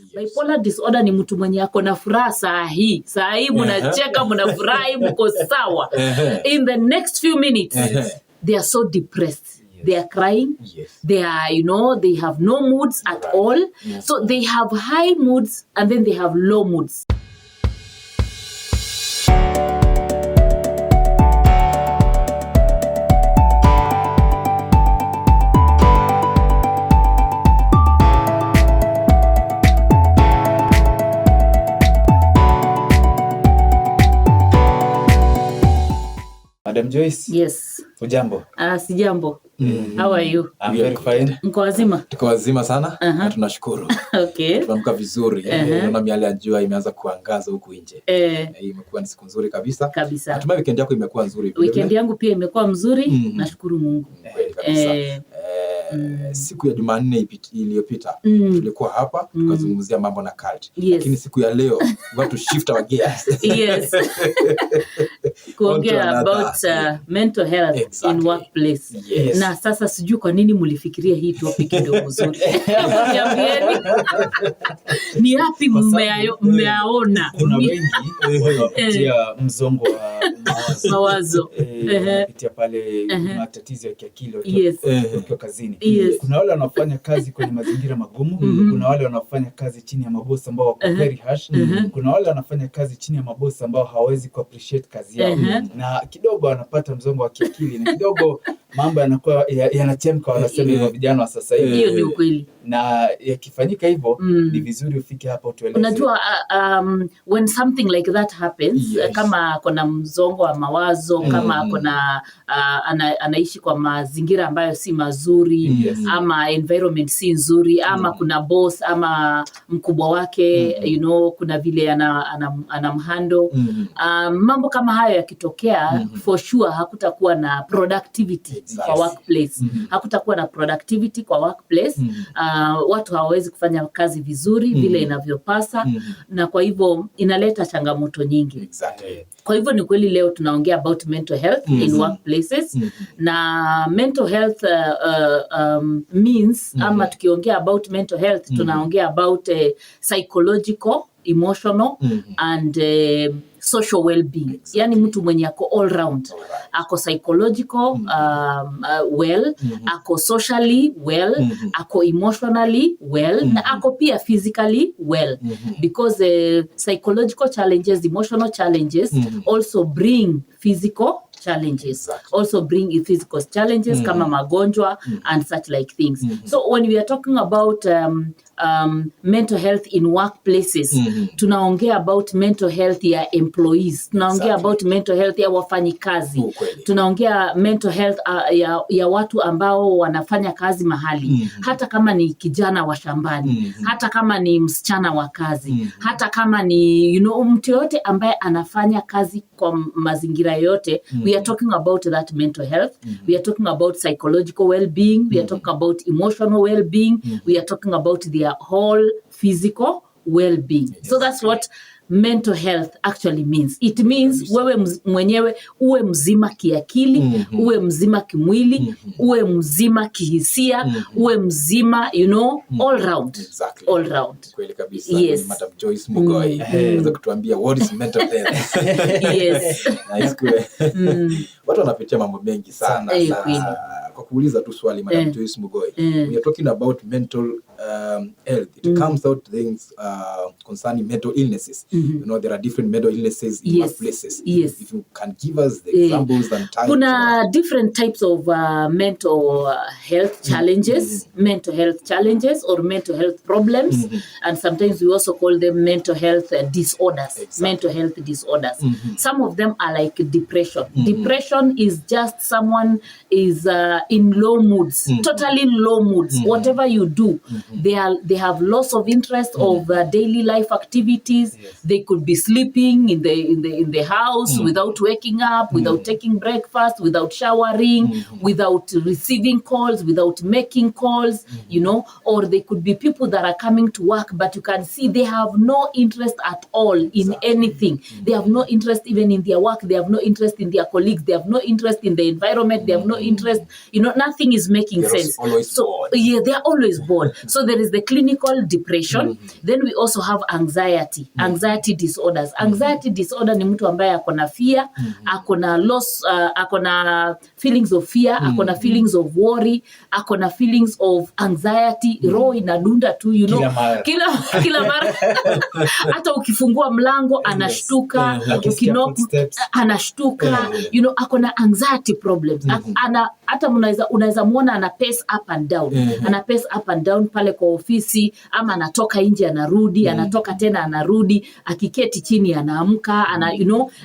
Bipolar disorder ni mtu mwenye ako na furaha saa hii mnacheka mnafurahi mko sawa. In the next few minutes they are so depressed. They are crying. They are, they have no moods at all. So they have high moods and then they have low moods. Madam Joyce. Yes. Ujambo? Sijambo. How are you? I'm very fine. Mko wazima? Tuko wazima sana. Na tunashukuru. Okay. Tunaamka vizuri. Naona miale ya jua imeanza kuangaza huku nje. Imekuwa ni siku nzuri kabisa. Natumai weekend yako imekuwa nzuri. Weekend yangu pia imekuwa mzuri. Nashukuru Mungu. Kabisa. Siku ya Jumanne iliyopita tulikuwa hapa tukazungumzia mambo na cult. Lakini siku ya leo watu shift our gears. Yes. Kuongea about mental health in workplace. Na sasa sijui kwa nini mlifikiria hii topic ndio mzuri. Niambieni. Ni yapi mmeaona? Kuna wengi wanapitia mzongo wa mawazo. Wanapitia pale matatizo ya kiakili wakiwa kazini. Kuna wale wanafanya kazi kwenye mazingira magumu, kuna wale wanafanya kazi chini ya mabosi ambao wako very harsh, kuna wale wanafanya kazi chini ya mabosi ambao hawezi ku appreciate kazi yao. Na kidogo wanapata mzongo wa kiakili na kidogo mambo yanakuwa yanachemka, wanasema hivyo vijana wa sasa hivi. Hiyo ni ukweli. Na yakifanyika hivyo ni vizuri ufike hapa utueleze. Unajua when something like that happens, kama kuna mzongo wa mawazo, kama kuna anaishi kwa mazingira ambayo si mazuri, ama environment si nzuri, ama kuna boss ama mkubwa wake, kuna vile anamhandle. Mambo kama hayo yakitokea, for sure hakutakuwa na productivity kwa workplace. Hakutakuwa na productivity kwa workplace. Watu hawawezi kufanya kazi vizuri vile inavyopasa, na kwa hivyo inaleta changamoto nyingi. Kwa hivyo ni kweli leo tunaongea about mental health in workplaces. Na mental health means ama tukiongea about mental health tunaongea about psychological, emotional and social well-being. Yani mtu mwenye ako all round. Ako psychological well, ako socially well, ako emotionally well, na ako pia physically well. Because psychological challenges, emotional challenges also bring physical challenges. Also bring physical challenges kama magonjwa and such like things. So when we are talking about mental health in workplaces, tunaongea about mental health ya employees, tunaongea about mental health ya wafanyikazi, tunaongea mental health ya watu ambao wanafanya kazi mahali, hata kama ni kijana wa shambani, hata kama ni msichana wa kazi, hata kama ni mtu yote ambaye anafanya kazi kwa mazingira yote. We are talking about that mental health. We are talking about psychological well-being. We are talking about emotional well-being. We are talking about their whole physical well-being. So that's what mental health actually means. It means wewe mwenyewe uwe mzima kiakili, uwe mzima kimwili, uwe mzima kihisia, uwe mzima, all round. All round. Kweli kabisa. Yes. Madam Joyce Mghoi. Unaweza kutuambia what is mental health? Yes. Watu wanapitia mambo mengi sana. Kwa kuuliza tu swali Madam Joyce Mghoi. We are talking about mental health. It comes out things concerning mental illnesses. There are different mental illnesses in workplaces. If you can give us the examples and types. Kuna different types of mental health challenges, mental health challenges or mental health problems, and sometimes we also call them mental health disorders. Mental health disorders. Some of them are like depression. Depression is just someone is in low moods, totally low moods. Whatever you do, they have loss of interest of daily life activities. They could be sleeping in the house without waking up, without taking breakfast, without showering, without receiving calls, without making calls, or they could be people that are coming to work, but you can see they have no interest at all in anything. They have no interest even in their work. They have no interest in their colleagues. They have no interest in the environment. They have no interest nothing is making sense. So bored. yeah, they're always bored. So there is the clinical depression. Then we also have anxiety disorders. Anxiety disorder ni mtu ambaye akona fear, akona loss, akona feelings of fear, akona feelings of worry, akona feelings of anxiety, roho inadunda tu, kila mara hata ukifungua mlango anashtuka, ukinock anashtuka, akona anxiety problems. Hata unaweza muona ana pace up and down. Ana pace up and down pale kwa ofisi, ama anatoka nje anarudi, anatoka tena anarudi, akiketi chini anaamka,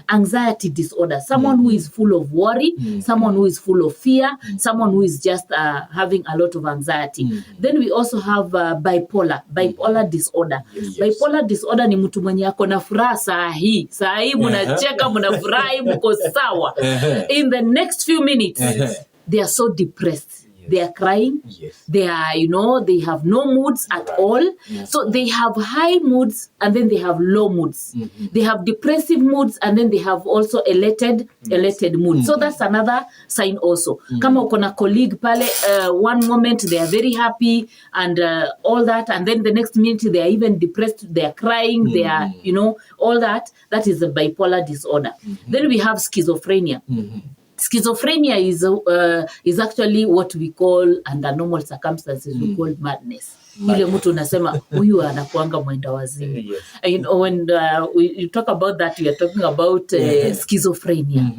anxiety disorder. Someone who is full of worry, someone who is full of fear, someone who is just having a lot of anxiety. Then we also have bipolar disorder. Bipolar disorder ni mtu mwenye ako na furaha saa hii mnacheka, mnafurahi, mko sawa. In the next few minutes they are so depressed. They are crying. They are, they have no moods at all. So they have high moods and then they have low moods. They have depressive moods and then they have also elated moods. So that's another sign also. Kama uko na colleague pale, one moment they are very happy and all that, and then the next minute they are even depressed, they are crying, they are, all that. That is a bipolar disorder. Then we have schizophrenia. Schizophrenia is actually what we call, under normal circumstances, we call madness. Ile mtu unasema huyu anakuanga mwenda wazimu. When we talk about that, we are talking about schizophrenia.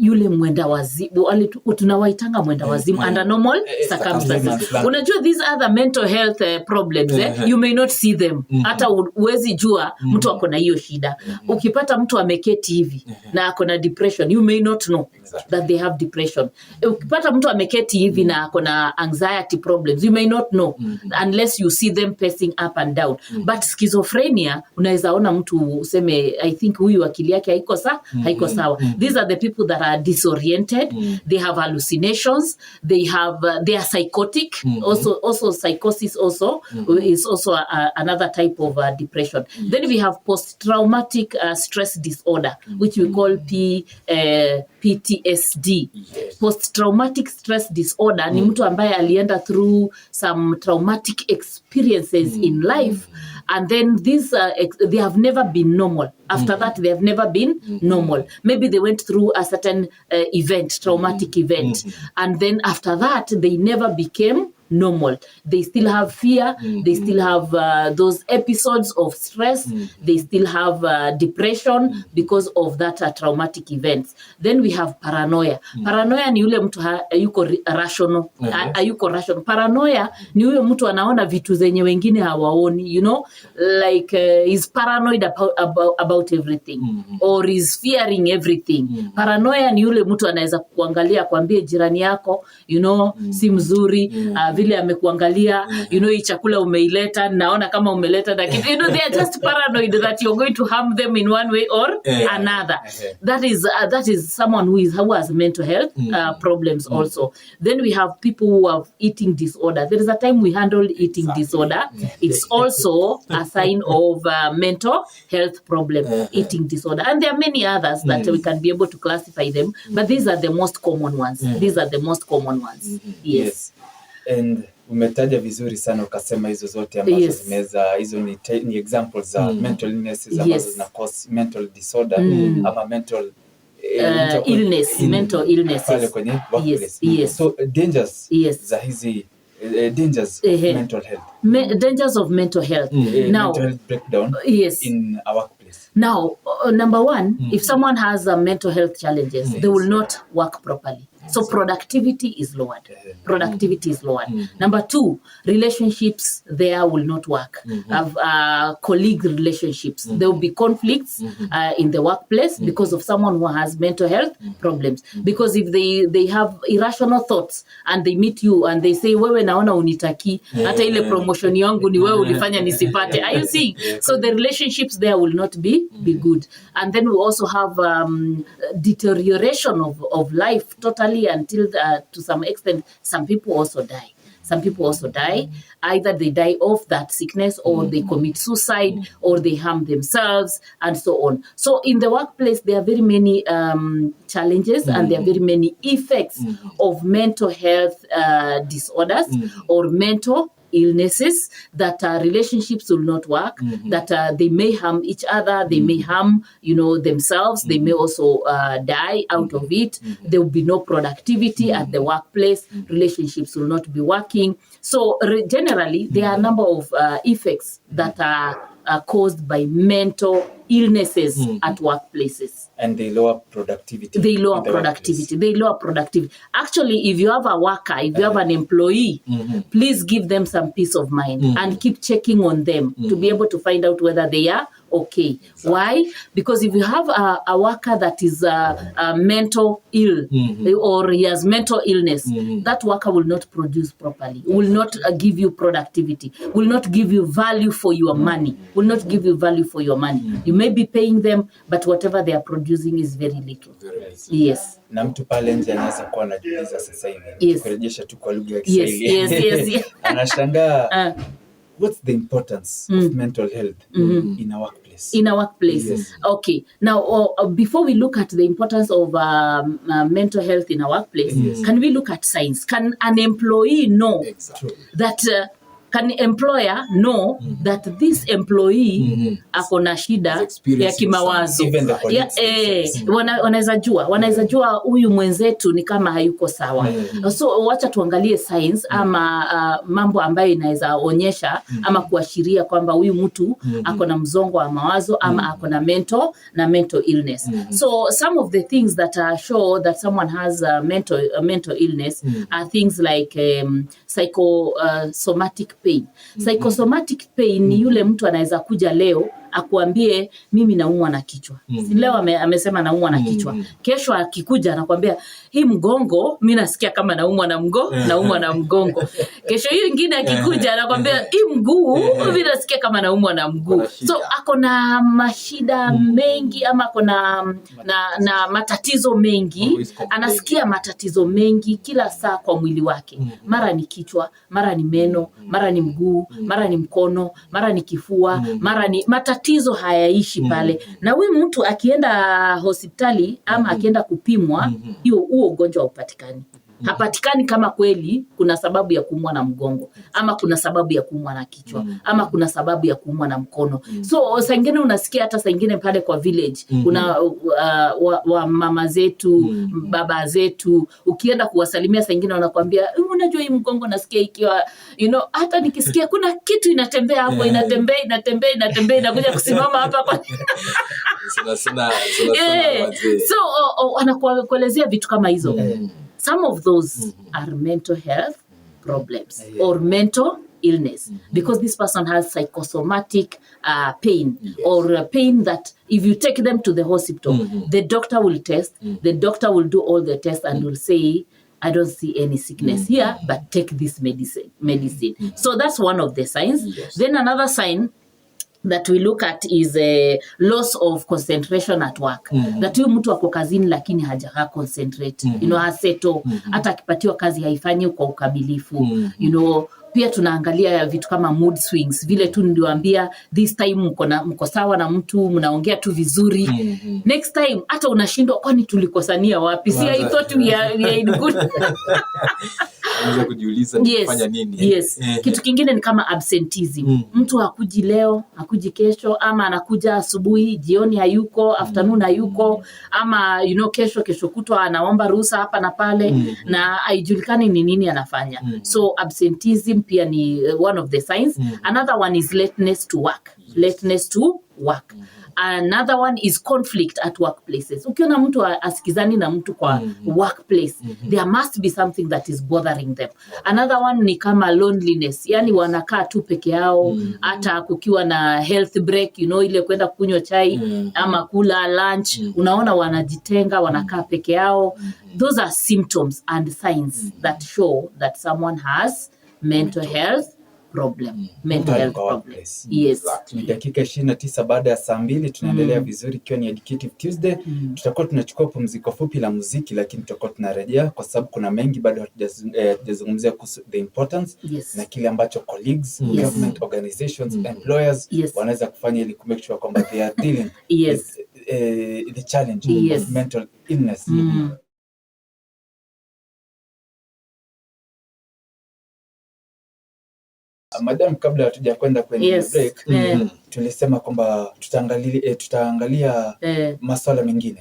Yule mwenda wazimu, tunawaitanga mwenda wazimu under normal circumstances. Unajua these other mental health problems, you may not see them. Hata uwezi jua mtu ako na hiyo shida. Ukipata mtu ameketi hivi na ako na depression, you may not know that they have depression. Ukipata mtu ameketi hivi na ako na anxiety problems, you may not know unless you see them pacing up and down. But schizophrenia, unaweza ona mtu useme, I think huyu akili yake haiko sawa. These are the people that are disoriented. They have hallucinations. They are psychotic. Also psychosis also is also another type of depression. Then we have post-traumatic stress disorder, which we call PTSD. Post-traumatic stress disorder ni mtu ambaye alienda through some traumatic experiences in life, and then they have never been normal. After that, they have never been normal. Maybe they went through a certain traumatic event, and then after that, they never became normal. They still have fear. They still have those episodes of stress. They still have depression because of that traumatic events. Then we have paranoia. Paranoia ni yule mtu hayuko rational. Paranoia ni yule mtu anaona vitu zenye wengine hawaoni. Like he's paranoid about everything, or is fearing everything. Paranoia ni yule mtu anaweza kuangalia kwambie jirani yako, si mzuri, vile amekuangalia, hii chakula umeileta, naona kama umeleta na kitu. They are just paranoid that you're going to harm them in one way or another. That is someone who has mental health problems also. Then we have people who have eating disorder. There is a time we handle eating disorder. It's also a sign of mental health problem, eating disorder. And there are many others that we can be able to classify them, but these are the most common ones. Yes. And umetaja vizuri sana ukasema hizo zote ambazo zimeza, hizo ni examples za mental illnesses ambazo zina cause mental disorder ama mental illness, mental illnesses pale kwenye workplace. So dangers za hizi dangers of mental health. Dangers of mental health. Now, mental health breakdown in our workplace. Now, number one, if someone has mental health challenges, they will not work properly. So productivity is lowered. Number two, relationships there will not work. Colleague relationships. There will be conflicts in the workplace because of someone who has mental health problems. Because if they have irrational thoughts and they meet you and they say, wewe naona unitaki, hata ile promotion yangu ni wewe ulifanya nisipate. Are you seeing? So the relationships there will not be good. And then we also have deterioration of life totally, until to some extent some people also die. Some people also die. Either they die of that sickness, or they commit suicide, or they harm themselves, and so on. So in the workplace, there are very many challenges, and there are very many effects of mental health disorders or mental illnesses, that relationships will not work, that they may harm each other, they may harm, themselves, they may also die out of it. There will be no productivity at the workplace, relationships will not be working. So generally, there are a number of effects that are caused by mental illnesses at workplaces. And they lower productivity. They lower productivity. Actually, if you have a worker, if you have an employee, please give them some peace of mind and keep checking on them to be able to find out whether they are okay. Exactly. Why? Because if you have a worker that is mental ill, or he has mental illness, that worker will not produce properly, will not give you productivity, will not give you value for your money, will not give you value for your money. You may be paying them, but whatever they are producing is very little. Yes. Na mtu pale nje anaweza kuwa anajiuliza sasa hivi, kurejesha tu kwa lugha ya Kiswahili. Yes. Anashangaa, what's the importance of mental health in a workplace? In a workplace. Yes. Okay. Now, before we look at the importance of mental health in a workplace, can we look at signs? Can an employee know that... Can employer know that this employee ako na shida ya kimawazo? Wanaweza jua huyu mwenzetu ni kama hayuko sawa. So wacha tuangalie signs ama mambo ambayo inaweza onyesha ama kuashiria kwamba huyu mtu ako na mzongo wa mawazo ama ako na mental illness. So some of the things that show that someone has a mental illness are things like psychosomatic pain. Psychosomatic pain ni yule mtu anaweza kuja leo akuambie mimi naumwa na kichwa. Leo amesema naumwa na kichwa. Kesho akikuja anakuambia hii mgongo mimi nasikia kama naumwa na mgongo. Kesho hiyo nyingine akikuja anakuambia hii mguu mimi nasikia kama naumwa na mguu. So ako na mashida mengi ama ako na matatizo mengi. Anasikia matatizo mengi kila saa kwa mwili wake. Mara ni kichwa, mara ni meno, mara ni mguu, mara ni mkono, mara ni kifua, mara ni matatizo hayaishi pale. Na huyu mtu akienda hospitali ama akienda kupimwa, huo ugonjwa haupatikani. Hapatikani kama kweli kuna sababu ya kuumwa na mgongo, ama kuna sababu ya kuumwa na kichwa, ama kuna sababu ya kuumwa na mkono. So saa ingine unasikia hata saa ingine pale kwa village kuna wa mama zetu, baba zetu, ukienda kuwasalimia saa ingine wanakuambia unajua hii mgongo nasikia ikiwa hata nikisikia kuna kitu inatembea hapo, inatembea inakuja kusimama hapa kwa so wanakuelezea vitu kama hizo. Some of those are mental health problems or mental illness because this person has psychosomatic pain or pain that if you take them to the hospital, the doctor will test, the doctor will do all the tests and will say, I don't see any sickness here, but take this medicine. So that's one of the signs. Then another sign that we look at is a loss of concentration at work. That huyu mtu ako kazini lakini haja concentrate. Haseto. Hata akipatiwa kazi haifanyi kwa ukamilifu. Pia tunaangalia vitu kama mood swings. Vile tu niliwaambia, this time mko sawa na mtu, mnaongea tu vizuri. Next time hata unashindwa kwani tulikosania wapi? See, I thought we are in good. Unaweza kujiuliza nifanya nini? Yes. Kitu kingine ni kama absenteeism. Mtu hakuji leo, hakuji kesho, ama anakuja asubuhi, jioni hayuko, afternoon hayuko, ama kesho kutwa anaomba ruhusa hapa na pale na haijulikani ni nini anafanya. So absenteeism pia ni one of the signs. Another one is lateness to work. Another one is conflict at workplaces. Ukiona mtu asikizani na mtu kwa workplace, there must be something that is bothering them. Another one ni kama loneliness. Yani wanakaa tu peke yao, hata kukiwa na health break, ile kwenda kunywa chai ama kula lunch, unaona wanajitenga, wanakaa peke yao. Those are symptoms and signs that show that someone has mental health problem, mental health problem. Yes. Ni dakika 29 baada ya saa 2 tunaendelea vizuri ikiwa ni Educative Tuesday. Tutakuwa tunachukua pumziko fupi la muziki, lakini tutakuwa tunarejea kwa sababu kuna mengi bado hatujazungumzia kuhusu the importance na kile ambacho colleagues, government organizations, employers wanaweza kufanya ili kumake sure kwamba they are dealing with the challenge of mental illness. Madam, kabla hatuja kwenda kwenye break, tulisema kwamba tutaangalia masuala mengine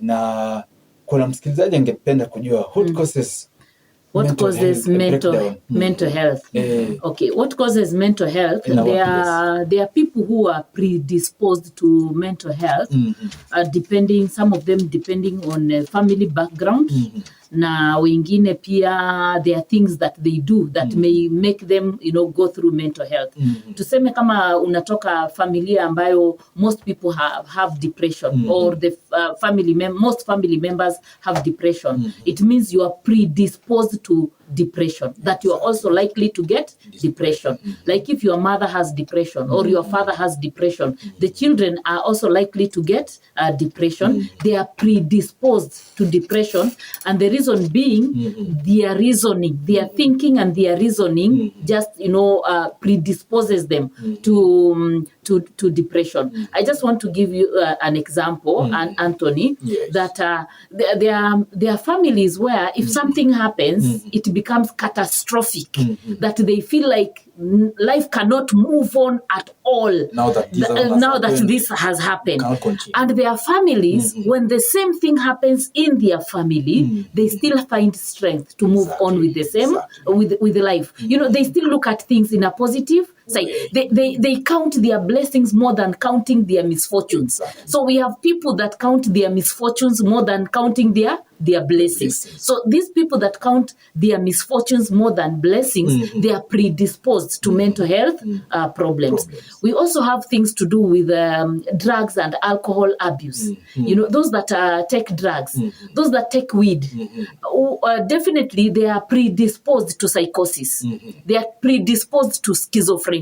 na kuna msikilizaji angependa kujua what causes mental health. Okay, what causes mental health? There are people who are predisposed to mental health, depending, some of them depending on family background. Na wengine pia there are things that they do that may make them, you know, go through mental health. Tuseme kama unatoka familia ambayo most people have depression, or the most family members have depression. It means you are predisposed to depression, that you are also likely to get depression. Like if your mother has depression or your father has depression, the children are also likely to get depression. They are predisposed to depression, and the reason being their reasoning, their thinking and their reasoning just, you know, predisposes them to depression. I just want to give you an example, Anthony, that there are families where if something happens, it becomes catastrophic, that they feel like life cannot move on at all now that this has happened. And there are families, when the same thing happens in their family, they still find strength to move on with the same, with life. You know, they still look at things in a positive side. They count their blessings more than counting their misfortunes. So we have people that count their misfortunes more than counting their blessings. So these people that count their misfortunes more than blessings, they are predisposed to mental health problems. We also have things to do with drugs and alcohol abuse. You know, those that take drugs, those that take weed, definitely they are predisposed to psychosis. They are predisposed to schizophrenia.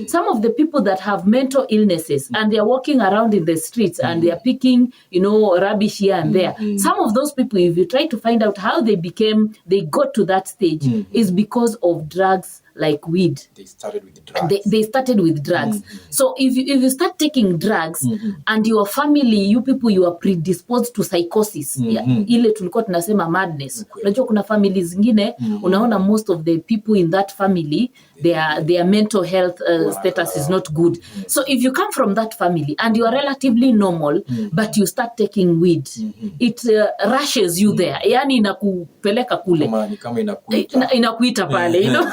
Some of the people that have mental illnesses and they are walking around in the streets and they are picking, you know, rubbish here and there. Some of those people, if you try to find out how they got to that stage, is because of drugs like weed. They started with drugs. They started with drugs. So if you start taking drugs and your family, you people, you are predisposed to psychosis. Ile tulikuwa tunasema madness. Unajua kuna families zingine, unaona most of the people in that family, their mental health status is not good. So if you come from that family and you are relatively normal, but you start taking weed, it rushes you there. Yani inakupeleka kule. Kama inakuita pale, you know.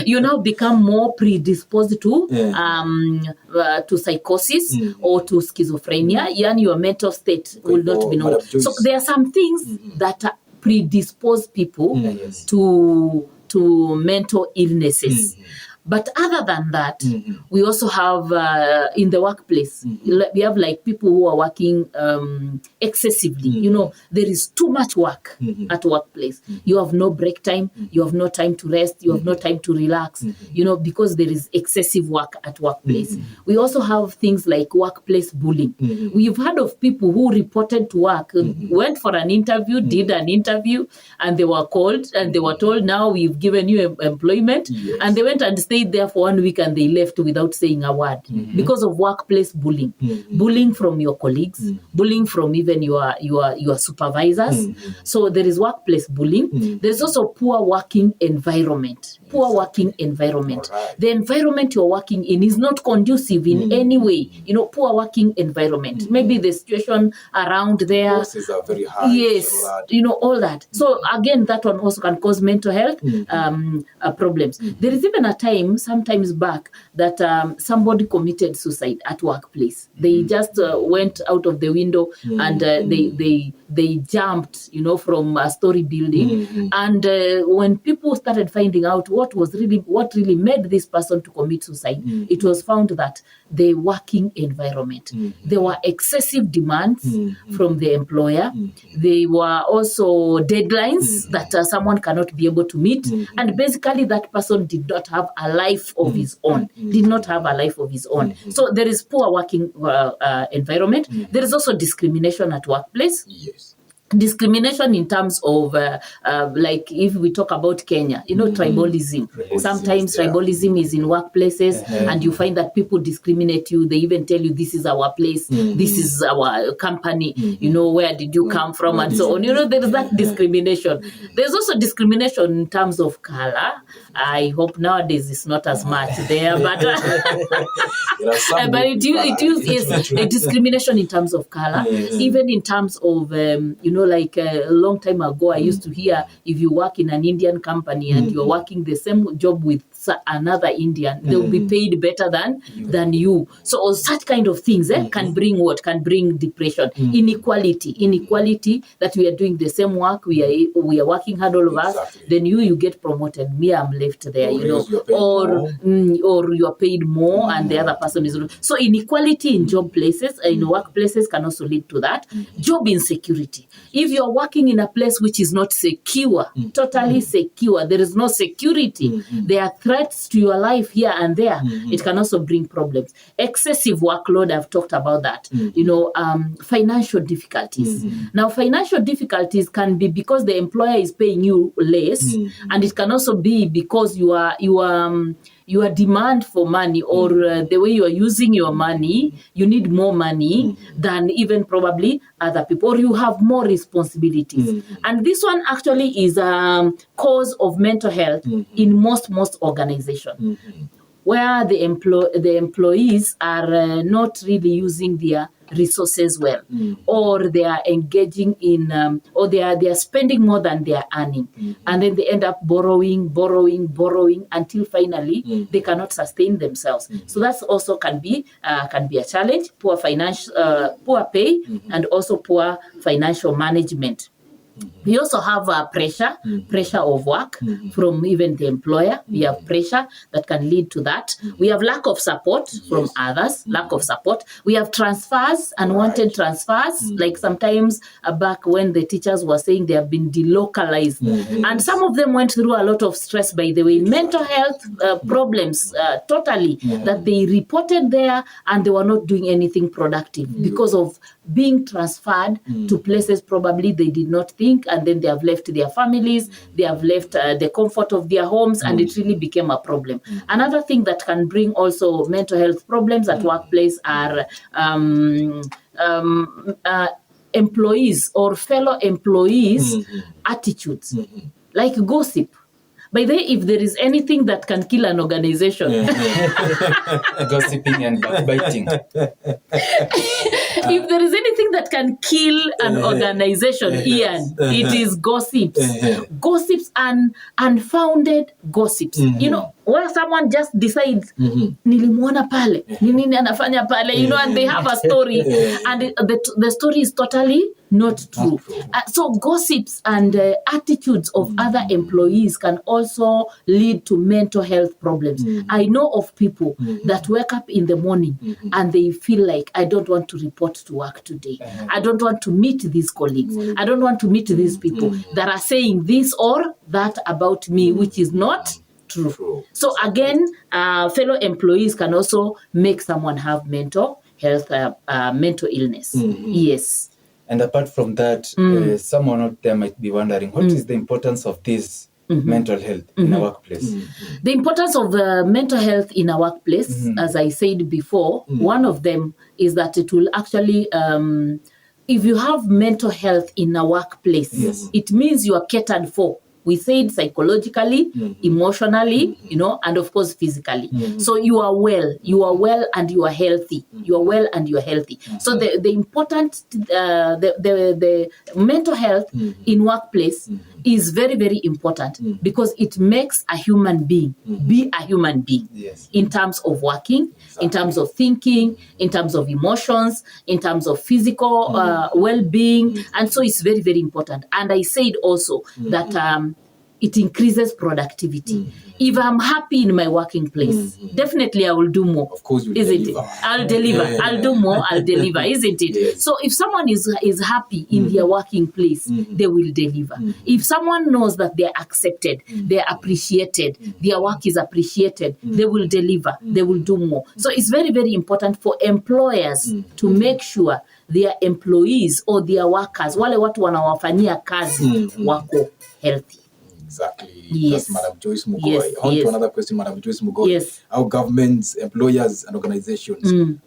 You now become more predisposed to psychosis or to schizophrenia. Yani your mental state will not be normal. So there are some things that predispose people to mental illnesses. But other than that, we also have in the workplace, we have like people who are working excessively. You know, there is too much work at workplace. You have no break time. You have no time to rest. You have no time to relax, you know, because there is excessive work at workplace. We also have things like workplace bullying. We've heard of people who reported to work, went for an interview, did an interview, and they were called and they were told, now we've given you employment. And they went and stayed there for 1 week and they left without saying a word because of workplace bullying. Bullying from your colleagues, bullying from even your supervisors. So there is workplace bullying. There's also poor working environment. Poor working environment. Right. The environment you're working in is not conducive in any way. You know, poor working environment. Maybe the situation around there. Bosses are very high. Yes, you know, all that. So again, that one also can cause mental health problems. There is even a time sometimes back that somebody committed suicide at workplace. They just went out of the window and they jumped, from a story building. And when people started finding out what really made this person to commit suicide, it was found that the working environment, there were excessive demands from the employer. There were also deadlines that someone cannot be able to meet. And basically that person did not have a life of his own, So there is poor working environment. There is also discrimination at workplace. Yes. Discrimination in terms of like if we talk about Kenya, tribalism. Sometimes tribalism is in workplaces, and you find that people discriminate you. They even tell you, this is our place, this is our company, where did you come from, and so on. There is that discrimination. There's also discrimination in terms of color. I hope nowadays it's not as much there, but but it is a discrimination in terms of color, even in terms of like a long time ago, I used to hear if you work in an Indian company and you're working the same job with another Indian, they will be paid better than you. So such kind of things can bring depression, inequality that we are doing the same work, we are working hard, all of us. Then you get promoted, me I'm left there, or you are paid more and the other person is. So inequality in job places, in workplaces can also lead to that. Job insecurity. If you're working in a place which is not secure, totally secure, there is no security, there are threats to your life here and there, it can also bring problems. Excessive workload, I've talked about that. Financial difficulties. Now, financial difficulties can be because the employer is paying you less, and it can also be because your demand for money or the way you are using your money, you need more money than even probably other people, or you have more responsibilities. And this one actually is a cause of mental health in most organizations, where the employees are not really using their resources well, or they are engaging in, or they are spending more than they are earning, and then they end up borrowing until finally they cannot sustain themselves. So that's also can be a challenge. Poor poor pay, and also poor financial management. We also have pressure of work from even the employer. We have pressure that can lead to that. We have lack of support from others, We have transfers, unwanted transfers, like sometimes back when the teachers were saying they have been delocalized. And some of them went through a lot of stress, by the way, mental health problems, totally, that they reported there, and they were not doing anything productive because of being transferred to places probably they did not think, and then they have left their families, they have left the comfort of their homes, and it really became a problem. Another thing that can bring also mental health problems at workplace are employees or fellow employees' attitudes, like gossip. By the way, if there is anything that can kill an organization, gossiping and backbiting. If there is anything that can kill an organization, Ian, it is gossips. Gossips and unfounded gossips. Where someone just decides, nilimwona pale, nini anafanya pale, and they have a story, and the story is totally not true. So gossips and attitudes of other employees can also lead to mental health problems. I know of people that wake up in the morning and they feel like, I don't want to report to work today. I don't want to meet these colleagues. I don't want to meet these people that are saying this or that about me, which is not true. So again, fellow employees can also make someone have mental health, mental illness. Yes. And apart from that, someone out there might be wondering, what is the importance of this mental health in a workplace? The importance of mental health in a workplace, as I said before, one of them is that it will actually, if you have mental health in a workplace, it means you are catered for. We said psychologically, emotionally, and of course physically. So you are well and you are healthy. So the important, the mental health in workplace is very, very important because it makes a human being be a human being in terms of working, in terms of thinking, in terms of emotions, in terms of physical well-being. And so it's very, very important. And I said also that it increases productivity. If I'm happy in my working place, definitely I will do more. Of course, you isn't deliver. it? I'll deliver. I'll do more. I'll deliver, isn't it? Yes. So if someone is happy in their working place, they will deliver. If someone knows that they're accepted, they're appreciated, their work is appreciated, they will deliver. They will do more. So it's very, very important for employers to make sure their employees or their workers, wale watu wanawafanyia kazi, wako healthy. Exactly. Yes. That's Madam Joyce Mghoi. Yes. On to another question, Madam Joyce Mghoi. Yes. How governments, employers, and organizations,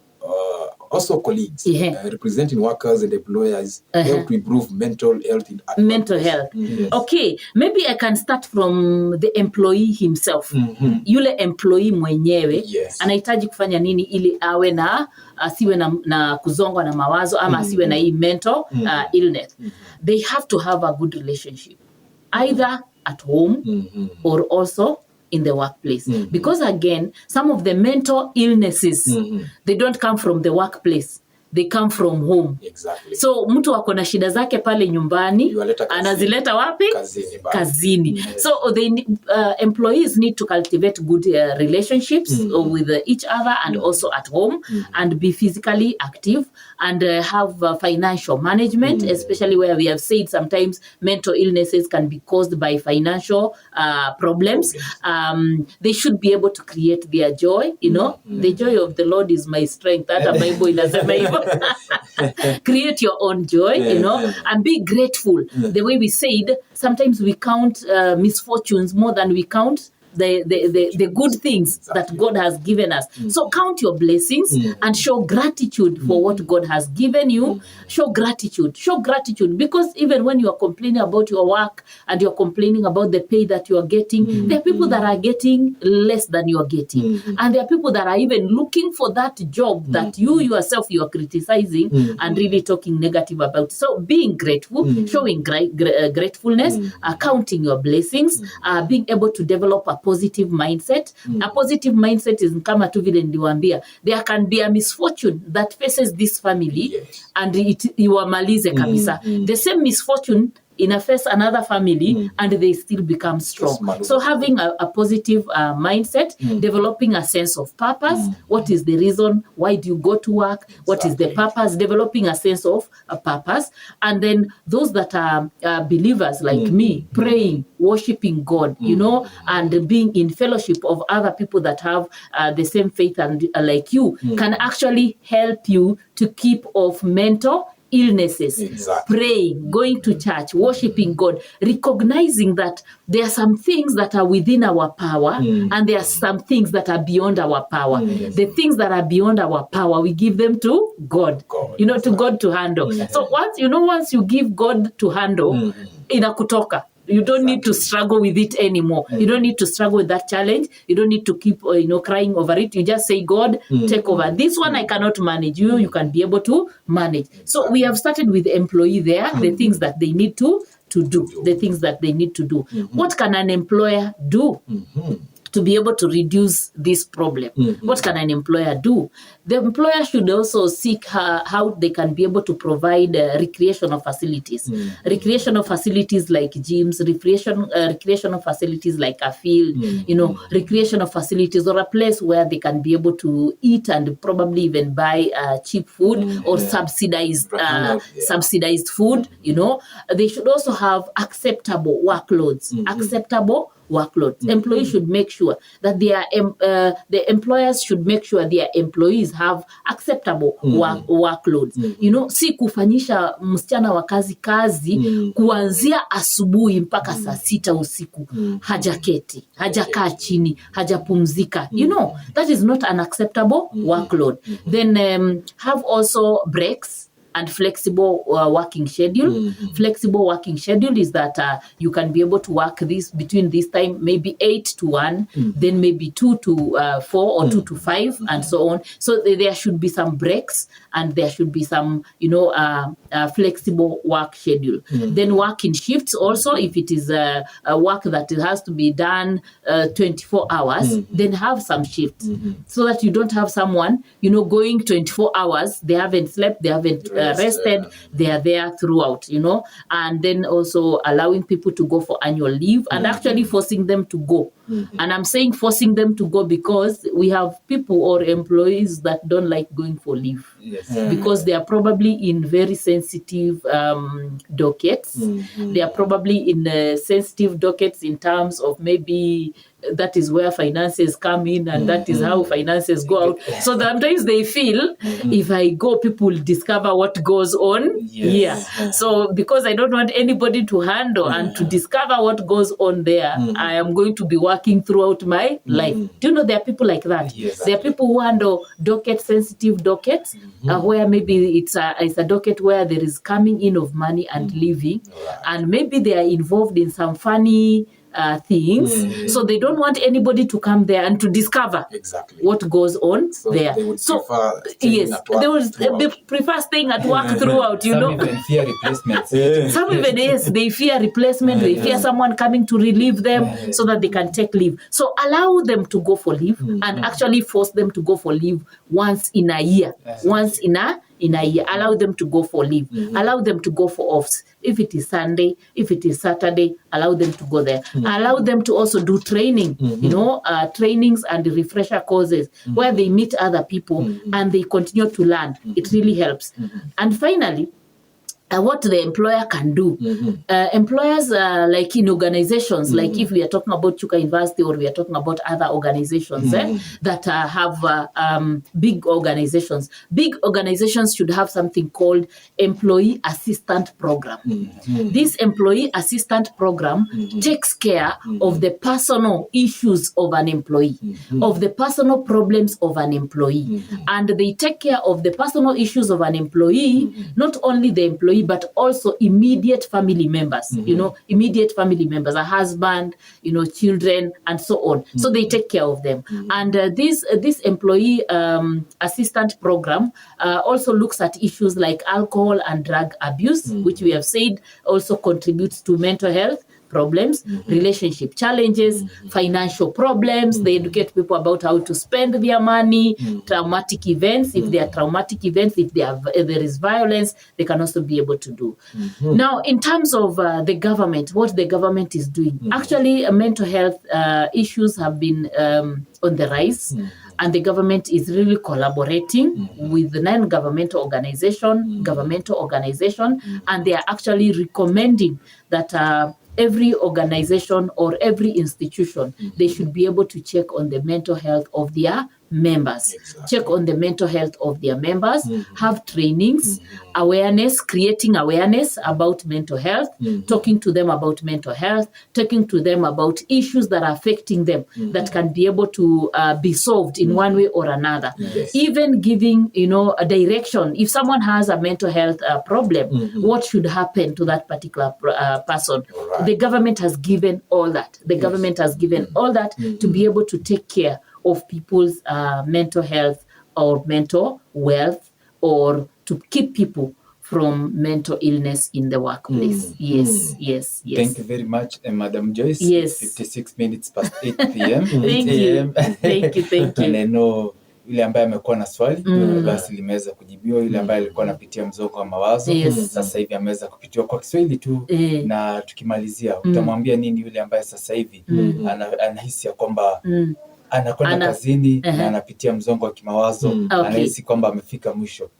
also colleagues, representing workers and employers, help to improve mental health in mental health. Yes. Okay, maybe I can start from the employee himself. Yule employee mwenyewe anahitaji kufanya nini ili awe na asiwe na kuzongwa na mawazo ama asiwe na hii mental illness. They have to have a good relationship, either at home or also in the workplace. Because again, some of the mental illnesses, they don't come from the workplace. They come from home. Exactly. So mtu wako na shida zake pale nyumbani, anazileta wapi? Kazini. So employees need to cultivate good relationships with each other and also at home and be physically active and have financial management, especially where we have said sometimes mental illnesses can be caused by financial problems. They should be able to create their joy, the joy of the Lord is my strength. That a Bible inasema hivyo. Create your own joy, and be grateful. The way we said, sometimes we count misfortunes more than we count the good things that God has given us. So count your blessings and show gratitude for what God has given you. Show gratitude because even when you are complaining about your work and you're complaining about the pay that you are getting, there are people that are getting less than you are getting. And there are people that are even looking for that job that you yourself you are criticizing and really talking negative about. So being grateful, showing gratefulness, counting your blessings, being able to develop a positive mindset. A positive mindset is kama tu vile niliwaambia, there can be a misfortune that faces this family and it iwamalize kabisa. The same misfortune face another family and they still become strong. So having a positive mindset, developing a sense of purpose. What is the reason? Why do you go to work? What is the purpose? Developing a sense of a purpose. And then those that are believers like me, praying, worshiping God, and being in fellowship of other people that have the same faith and like you, can actually help you to keep off mental illnesses. Praying, going to church, worshiping God, recognizing that there are some things that are within our power and there are some things that are beyond our power. The things that are beyond our power, we give them to God, to God to handle. So once you give God to handle, inakutoka. You don't need to struggle with it anymore. You don't need to struggle with that challenge. You don't need to keep, crying over it. You just say, God, take over. This one I cannot manage. You can be able to manage. So we have started with the employee there, the things that they need to do, the things that they need to do. What can an employer do to be able to reduce this problem? What can an employer do? The employer should also seek how they can be able to provide recreational facilities. Recreational facilities like gyms, recreational facilities like a field, recreational facilities or a place where they can be able to eat and probably even buy cheap food or subsidized food. They should also have acceptable workloads. Employees should make sure that the employers should make sure their employees have acceptable workloads. Si kufanyisha msichana wa kazi kuanzia asubuhi mpaka saa 6 usiku. Hajaketi, hajakaa chini, hajapumzika. That is not an acceptable workload. Then have also breaks and flexible working schedule. Flexible working schedule is that you can be able to work this between this time, maybe 8 to 1, then maybe 2 to 4 or 2 to 5, and so on. So there should be some breaks, and there should be some, flexible work schedule. Then work in shifts also. If it is a work that it has to be done 24 hours, then have some shifts, so that you don't have someone, going 24 hours. They haven't slept, they haven't rested, they are there throughout, and then also allowing people to go for annual leave and actually forcing them to go. And I'm saying forcing them to go because we have people or employees that don't like going for leave. Yes. Because they are probably in very sensitive dockets. They are probably in sensitive dockets in terms of maybe that is where finances come in, and that is how finances go out. So sometimes they feel, if I go, people will discover what goes on here. So because I don't want anybody to handle and to discover what goes on there, I am going to be working throughout my life. Do you know there are people like that? Yes. There are people who handle sensitive dockets, where maybe it's a docket where there is coming in of money and leaving, and maybe they are involved in some funny things, so they don't want anybody to come there and to discover what goes on there. They would prefer they prefer staying at work throughout. Some even fear replacements. Some even they fear replacement. They fear someone coming to relieve them so that they can take leave. So allow them to go for leave, and actually force them to go for leave once in a year. Once in a year, allow them to go for leave. Allow them to go for offs. If it is Sunday, if it is Saturday, allow them to go there. Allow them to also do training, trainings and refresher courses where they meet other people and they continue to learn. It really helps. And finally, what the employer can do. Employers, like in organizations, like if we are talking about Chuka University or we are talking about other organizations that have big organizations. Big organizations should have something called Employee Assistant Program. This Employee Assistant Program takes care of the personal issues of an employee, of the personal problems of an employee. And they take care of the personal issues of an employee, not only the employee, but also immediate family members, immediate family members, a husband, children, and so on. So they take care of them. And this employee assistant program also looks at issues like alcohol and drug abuse, which we have said also contributes to mental health problems, relationship challenges, financial problems. They educate people about how to spend their money, traumatic events. If there are traumatic events, if there is violence, they can also be able to do. Now, in terms of the government, what the government is doing, actually mental health issues have been on the rise. And the government is really collaborating with the non-governmental governmental organization, and they are actually recommending that every organization or every institution, they should be able to check on the mental health of their members. Check on the mental health of their members, have trainings, awareness, creating awareness about mental health, talking to them about mental health, talking to them about issues that are affecting them that can be able to be solved in one way or another. Even giving, a direction. If someone has a mental health problem, what should happen to that particular person? The government has given all that. The government has given all that to be able to take care of people's mental health or mental wealth, or to keep people from mental illness in the workplace. Yes. Thank you very much, Madam Joyce. Yes. 56 minutes past 8 p.m. Thank you. Thank you. And I know yule ambaye amekuwa na swali basi limeweza kujibiwa. Yule ambaye alikuwa anapitia mzogo wa mawazo sasa hivi ameweza kupitiwa kwa Kiswahili tu. Na tukimalizia, utamwambia nini yule ambaye sasa hivi anahisi ya kwamba anakwenda kazini na anapitia mzongo wa kimawazo, anahisi kwamba amefika mwisho?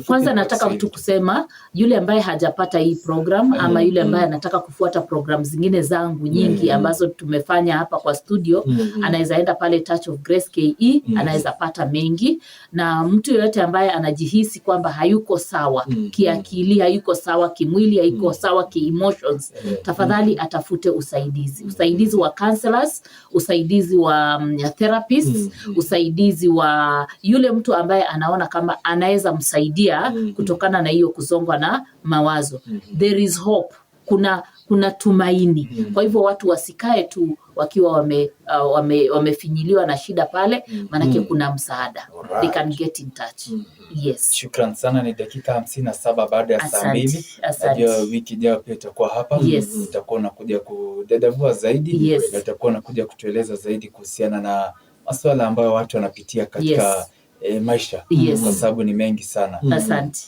Kwanza nataka tu kusema yule ambaye hajapata hii program ama yule ambaye anataka kufuata program zingine zangu nyingi ambazo tumefanya hapa kwa studio, anaweza enda pale Touch of Grace KE, anaweza pata mengi. Na mtu yoyote ambaye anajihisi kwamba hayuko sawa kiakili, hayuko sawa kimwili, hayuko sawa ki-emotions, tafadhali atafute usaidizi wa counselors, usaidizi wa ya therapist, usaidizi wa yule mtu ambaye anaona kama anaweza msaidia kutokana na hiyo kuzongwa na mawazo. There is hope. Kuna tumaini. Kwa hivyo watu wasikae tu wakiwa wamefinyiliwa na shida pale, manake kuna msaada. They can get in touch. Yes. Shukran sana. Ni dakika 57 baada ya saa 2. Najua wiki ijayo pia itakuwa hapa. Itakuwa nakuja kudadavua zaidi. Itakuwa nakuja kutueleza zaidi kuhusiana na masuala ambayo watu wanapitia katika maisha. Kwa sababu ni mengi sana. Asante.